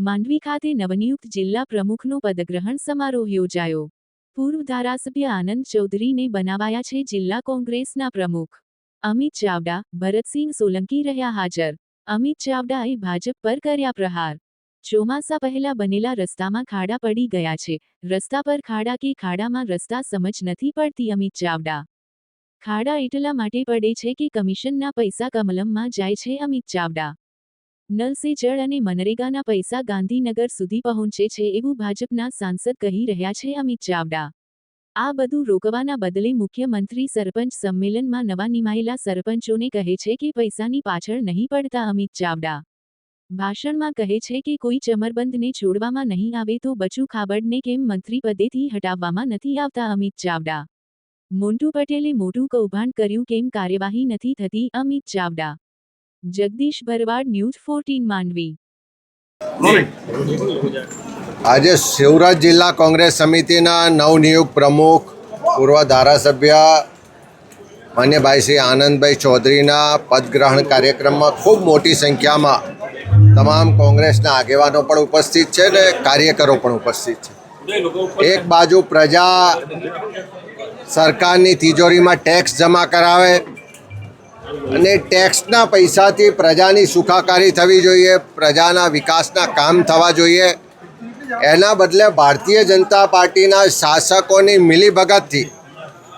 માંડવી ખાતે નવનિયુક્ત જિલ્લા પ્રમુખનો પદગ્રહણ સમારોહ યોજાયો। પૂર્વ ધારાસભ્ય આનંદ ચૌધરીને બનાવાયા છે જિલ્લા કોંગ્રેસના પ્રમુખ। અમિત ચાવડા, ભરતસિંહ સોલંકી રહ્યા હાજર। અમિત ચાવડાએ ભાજપ પર કર્યા પ્રહાર। ચોમાસા પહેલા બનેલા રસ્તામાં ખાડા પડી ગયા છે। રસ્તા પર ખાડા કે ખાડામાં રસ્તા સમજ નથી પડતી। અમિત ચાવડા, ખાડા એટલા માટે પડે છે કે કમિશનના પૈસા કમલમમાં જાય છે। અમિત ચાવડા, નલ સે જળ અને મનરેગાના પૈસા ગાંધીનગર સુધી પહોંચે છે એવું ભાજપના સાંસદ કહી રહ્યા છે। અમિત ચાવડા આ બધું રોકવાના બદલે મુખ્યમંત્રી સરપંચ સંમેલનમાં નવા નિમાયેલા સરપંચોને કહે છે કે પૈસાની પાછળ નહીં પડતા। અમિત ચાવડા ભાષણમાં કહે છે કે કોઈ ચમરબંધને છોડવામાં નહીં આવે તો બચુ ખાબડને કેમ મંત્રી પદેથી હટાવવામાં નથી આવતા। અમિત ચાવડા, મોન્ટુ પટેલે મોટું કૌભાંડ કર્યું કેમ કાર્યવાહી નથી થતી। અમિત ચાવડા, જગદીશ ભરવાડ, ન્યૂઝ 14 માંડવી। આજે સુરત જિલ્લા કોંગ્રેસ સમિતિના નવનિયુક્ત પ્રમુખ પૂર્વ ધારાસભ્ય માન્યભાઈ શ્રી આનંદભાઈ ચૌધરીના પદગ્રહણ કાર્યક્રમમાં ખૂબ મોટી સંખ્યામાં તમામ કોંગ્રેસના આગેવાનો પણ ઉપસ્થિત છે ને કાર્યકરો પણ ઉપસ્થિત છે। એક બાજુ પ્રજા સરકારની તિજોરીમાં ટેક્સ જમા કરાવે અને ટેક્સના પૈસાથી પ્રજાની સુખાકારી થવી જોઈએ, પ્રજાના વિકાસના કામ થવા જોઈએ। એના બદલે ભારતીય જનતા પાર્ટીના શાસકોની મિલીભગતથી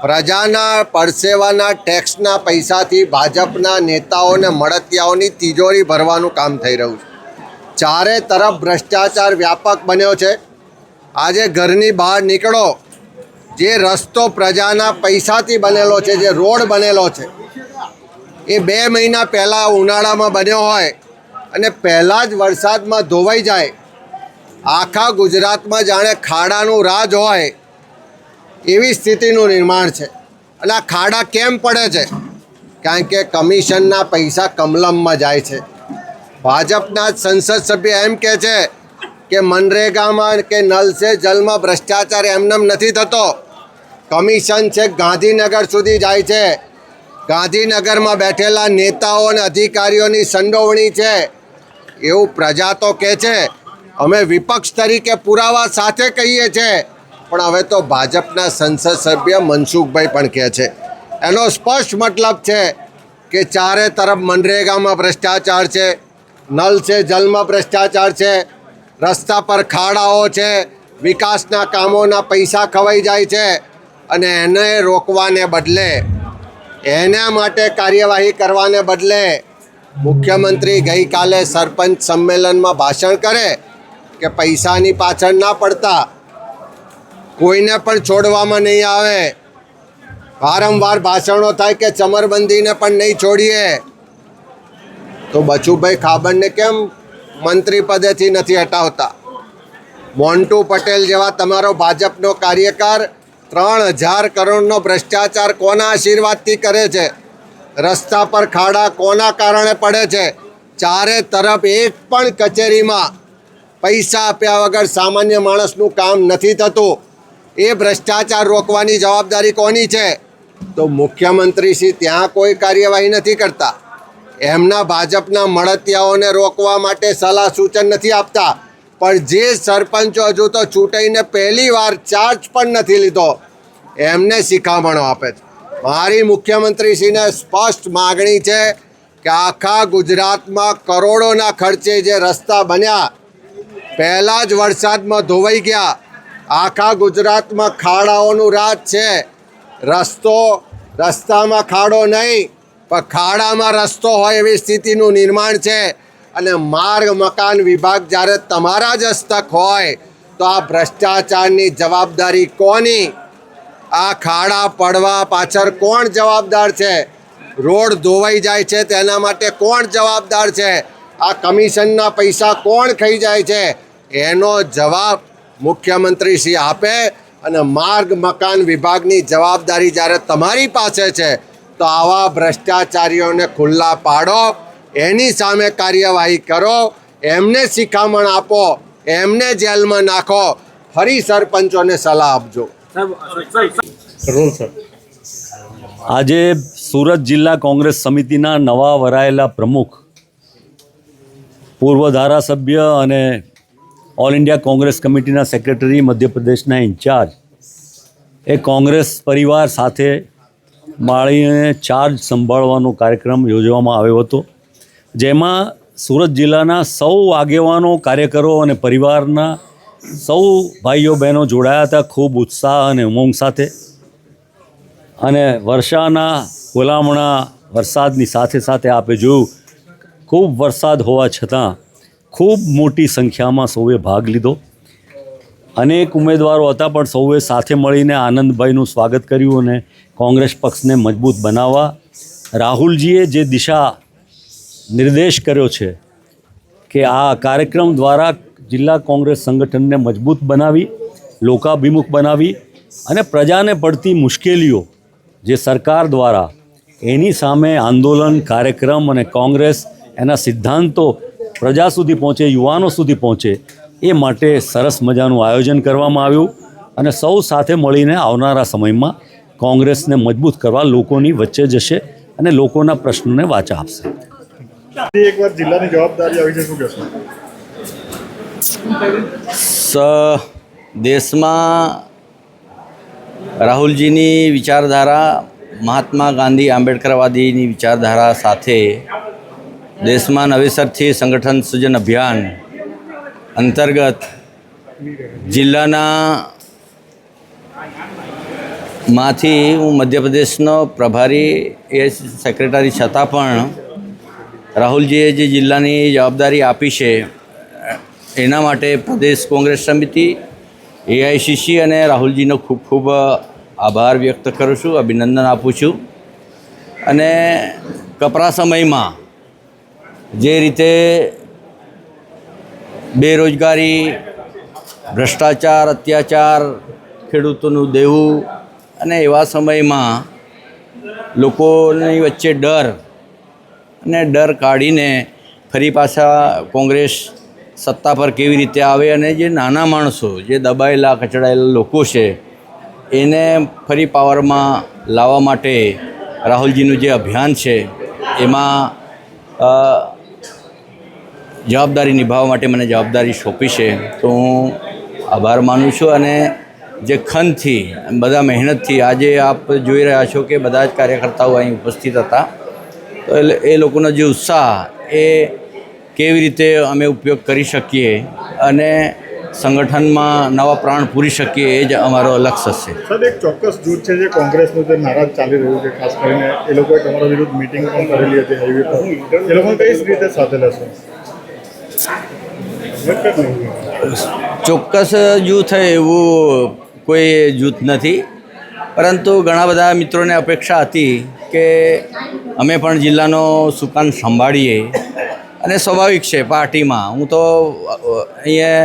પ્રજાના પરસેવાના ટેક્સના પૈસાથી ભાજપના નેતાઓને મળતિયાઓની તિજોરી ભરવાનું કામ થઈ રહ્યું છે। ચારે તરફ ભ્રષ્ટાચાર વ્યાપક બન્યો છે। આજે ઘરની બહાર નીકળો, જે રસ્તો પ્રજાના પૈસાથી બનેલો છે, જે રોડ બનેલો છે, એ 2 મહિના પહેલાં ઉનાળામાં બન્યો હોય અને પહેલાં જ વરસાદમાં ધોવાઈ જાય। આખા ગુજરાતમાં જાણે ખાડાનું રાજ હોય એવી સ્થિતિનું નિર્માણ છે। અને આ ખાડા કેમ પડે છે? કારણ કે કમિશનના પૈસા કમલમમાં જાય છે। ભાજપના જ સંસદ સભ્ય એમ કહે છે કે મનરેગામાં કે નલ સે જલમાં ભ્રષ્ટાચાર એમનેમ નથી થતો, કમિશન છે ગાંધીનગર સુધી જાય છે। ગાંધીનગરમાં બેઠેલા નેતાઓ અને અધિકારીઓની સંડોવણી છે એવું પ્રજા તો કહે છે। અમે વિપક્ષ તરીકે પુરાવા સાથે કહીએ છીએ, પણ હવે તો ભાજપના સંસદ સભ્ય મનસુખભાઈ પણ કહે છે। એનો સ્પષ્ટ મતલબ છે કે ચારે તરફ મનરેગામાં ભ્રષ્ટાચાર છે, નલ સે જલમાં ભ્રષ્ટાચાર છે, રસ્તા પર ખાડાઓ છે, વિકાસના કામોના પૈસા ખવાઈ જાય છે। અને એને રોકવાને બદલે, એના માટે કાર્યવાહી કરવાને બદલે મુખ્યમંત્રી ગઈકાલે સરપંચ સંમેલનમાં ભાષણ કરે કે પૈસાની પાછળ ના પડતા, કોઈને પણ છોડવામાં નહીં આવે। વારંવાર ભાષણો થાય કે ચમરબંધીને પણ નહીં છોડીએ, તો બચુભાઈ ખાબડને કેમ મંત્રી પદેથી નથી હટાવતા? મોન્ટુ પટેલ જેવા તમારો ભાજપનો કાર્યકર 3000 કરોડનો ભ્રષ્ટાચાર કોના આશીર્વાદથી કરે છે? રસ્તા પર ખાડા કોના કારણે પડે છે? ચારે તરફ એક પણ કચેરીમાં પૈસા આપ્યા વગર સામાન્ય માણસનું કામ નથી થતું। એ ભ્રષ્ટાચાર રોકવાની જવાબદારી કોની છે? તો મુખ્યમંત્રીશ્રી ત્યાં કોઈ કાર્યવાહી નથી કરતા, એમના ભાજપના મળતિયાઓને રોકવા માટે સલાહ સૂચન નથી આપતા। પણ જે સરપંચો હજુ તો ચૂંટાઈને પહેલી વાર ચાર્જ પણ નથી લીધો, એમને શિખામણો આપે છે। મારી મુખ્યમંત્રીશ્રીને સ્પષ્ટ માગણી છે કે આખા ગુજરાતમાં કરોડોના ખર્ચે જે રસ્તા બન્યા, પહેલાં જ વરસાદમાં ધોવાઈ ગયા, આખા ગુજરાતમાં ખાડાઓનું રાજ છે। રસ્તામાં ખાડો નહીં પણ ખાડામાં રસ્તો હોય એવી સ્થિતિનું નિર્માણ છે। અને માર્ગ મકાન વિભાગ જ્યારે તમારા જ હસ્તક હોય તો આ ભ્રષ્ટાચારની જવાબદારી કોની? આ ખાડા પડવા પાછળ કોણ જવાબદાર છે? રોડ ધોવાઈ જાય છે તેના માટે કોણ જવાબદાર છે? આ કમિશનના પૈસા કોણ ખાઈ જાય છે? એનો જવાબ મુખ્યમંત્રીશ્રી આપે। અને માર્ગ મકાન વિભાગની જવાબદારી જ્યારે તમારી પાસે છે તો આવા ભ્રષ્ટાચારીઓને ખુલ્લા પાડો, એની સામે કાર્યવાહી કરો, એમને શિખામણ આપો, એમને જેલમાં નાખો, ફરી સરપંચોને સલાહ આપજો। આજે સુરત જિલ્લા કોંગ્રેસ સમિતિના નવા વરાયેલા પ્રમુખ પૂર્વ ધારાસભ્ય અને ઓલ ઇન્ડિયા કોંગ્રેસ કમિટીના સેક્રેટરી, મધ્યપ્રદેશના ઇન્ચાર્જ, એ કોંગ્રેસ પરિવાર સાથે મળીને ચાર્જ સંભાળવાનો કાર્યક્રમ યોજવામાં આવ્યો હતો, જેમાં સુરત જિલ્લાના સૌ આગેવાનો, કાર્યકરો અને પરિવારના સૌ ભાઈઓ બહેનો જોડાયા હતા ખૂબ ઉત્સાહ અને ઉમંગ સાથે. અને વર્ષાના ગુલામણા વરસાદની સાથે સાથે આપે જોયું ખૂબ વરસાદ હોવા છતાં ખૂબ મોટી સંખ્યામાં સૌએ ભાગ લીધો. અનેક ઉમેદવારો હતા પણ સૌએ સાથે મળીને આનંદભાઈનું સ્વાગત કર્યું અને કોંગ્રેસ પક્ષને મજબૂત બનાવવા રાહુલજીએ જે દિશા નિર્દેશ કર્યો છે કે આ કાર્યક્રમ દ્વારા જિલ્લા કોંગ્રેસ સંગઠનને મજબૂત બનાવી, લોકાભિમુખ બનાવી અને પ્રજાને પડતી મુશ્કેલીઓ જે સરકાર દ્વારા એની સામે આંદોલન, કાર્યક્રમ અને કોંગ્રેસ એના સિદ્ધાંતો પ્રજા સુધી પહોંચે, યુવાનો સુધી પહોંચે એ માટે સરસ મજાનું આયોજન કરવામાં આવ્યું અને સૌ સાથે મળીને આવનારા સમયમાં કોંગ્રેસને મજબૂત કરવા લોકોની વચ્ચે જશે અને લોકોના પ્રશ્નોને વાચા આપશે. એકવાર જિલ્લાની જવાબદારી આવી છે, શું કહેશો? દેશમાં રાહુલજીની વિચારધારા, મહાત્મા ગાંધી આંબેડકરવાદીની વિચારધારા સાથે દેશમાં નવેસરથી સંગઠન સૃજન અભિયાન અંતર્ગત જિલ્લાના માંથી હું મધ્યપ્રદેશનો પ્રભારી એઆઈસીસી સેક્રેટરી છતાં પણ રાહુલજીએ જે જિલ્લાની જવાબદારી આપી છે એના માટે પ્રદેશ કોંગ્રેસ સમિતિ, એઆઈસીસી અને રાહુલજીનો ખૂબ ખૂબ આભાર વ્યક્ત કરું છું, અભિનંદન આપું છું. અને કપરા સમયમાં જે રીતે બેરોજગારી, ભ્રષ્ટાચાર, અત્યાચાર, ખેડૂતોનું દેવું અને એવા સમયમાં લોકોની વચ્ચે ડર કાઢીને ફરી પાછા કોંગ્રેસ સત્તા પર કેવી રીતે આવે અને જે નાના માણસો, જે દબાયેલા કચડાયેલા લોકો છે એને ફરી પાવરમાં લાવવા માટે રાહુલજીનું જે અભિયાન છે એમાં જવાબદારી નિભાવવા માટે મને જવાબદારી સોંપી છે, તો હું આભાર માનું છું. અને જે ખંતથી, બધા મહેનતથી આજે આપ જોઈ રહ્યા છો કે બધા જ કાર્યકર્તાઓ અહીં ઉપસ્થિત હતા, તો એ લોકોનો જે ઉત્સાહ એ કેવી રીતે અમે ઉપયોગ કરી શકીએ અને સંગઠનમાં નવા પ્રાણ પૂરી શકીએ એ જ અમારો લક્ષ્ય છે. સાહેબ, એક ચોક્કસ જૂથ છે જે કોંગ્રેસનું જે નારાજ ચાલી રહ્યું છે, ખાસ કરીને એ લોકોએ તમારા વિરુદ્ધ મિટિંગ પણ કરેલી હતી હાઈવે પર, એ લોકોને કઈ રીતે સાથે લેશો? ચોક્કસ જૂથ એવું કોઈ જૂથ નથી, પરંતુ ઘણા બધા મિત્રોને અપેક્ષા હતી કે અમે પણ જિલ્લાનો સુકાન સંભાળીએ. અને સ્વાભાવિક છે પાર્ટીમાં, હું તો અહીંયા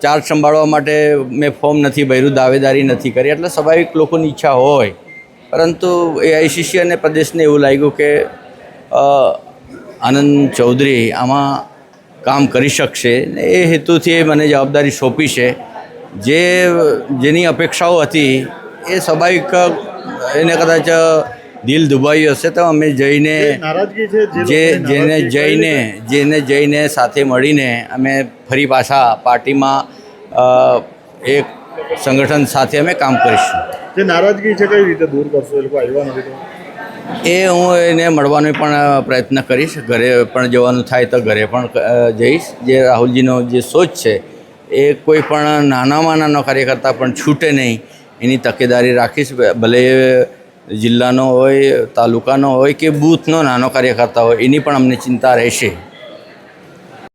ચાર્જ સંભાળવા માટે મેં ફોર્મ નથી ભર્યું, દાવેદારી નથી કરી, એટલે સ્વાભાવિક લોકોની ઈચ્છા હોય. પરંતુ એઆઈસીસી અને પ્રદેશને એવું લાગ્યું કે આનંદ ચૌધરી આમાં કામ કરી શકશે ને એ હેતુથી મને જવાબદારી સોંપી છે. જેની અપેક્ષાઓ હતી એ સ્વાભાવિક એને કદાચ દિલ દુભાયું હશે, તો અમે જઈને જેને જઈને સાથે મળીને અમે ફરી પાછા પાર્ટીમાં એક સંગઠન સાથે અમે કામ કરીશું. જે નારાજગી છે કઈ રીતે દૂર કરશો? એ લોકો આવ્યા નથી તો એ હું એને મળવાનો પણ પ્રયત્ન કરીશ. ઘરે પણ જવાનું થાય તો ઘરે પણ જઈશ. જે રાહુલજીનો જે સોચ છે એ કોઈ પણ નાનામાં નાનો કાર્યકર્તા પણ છૂટે નહીં એની તકેદારી રાખીશ. ભલે જિલ્લાનો હોય, તાલુકાનો હોય કે બૂથનો નાનો કાર્યકર્તા હોય, એની પણ અમને ચિંતા રહેશે.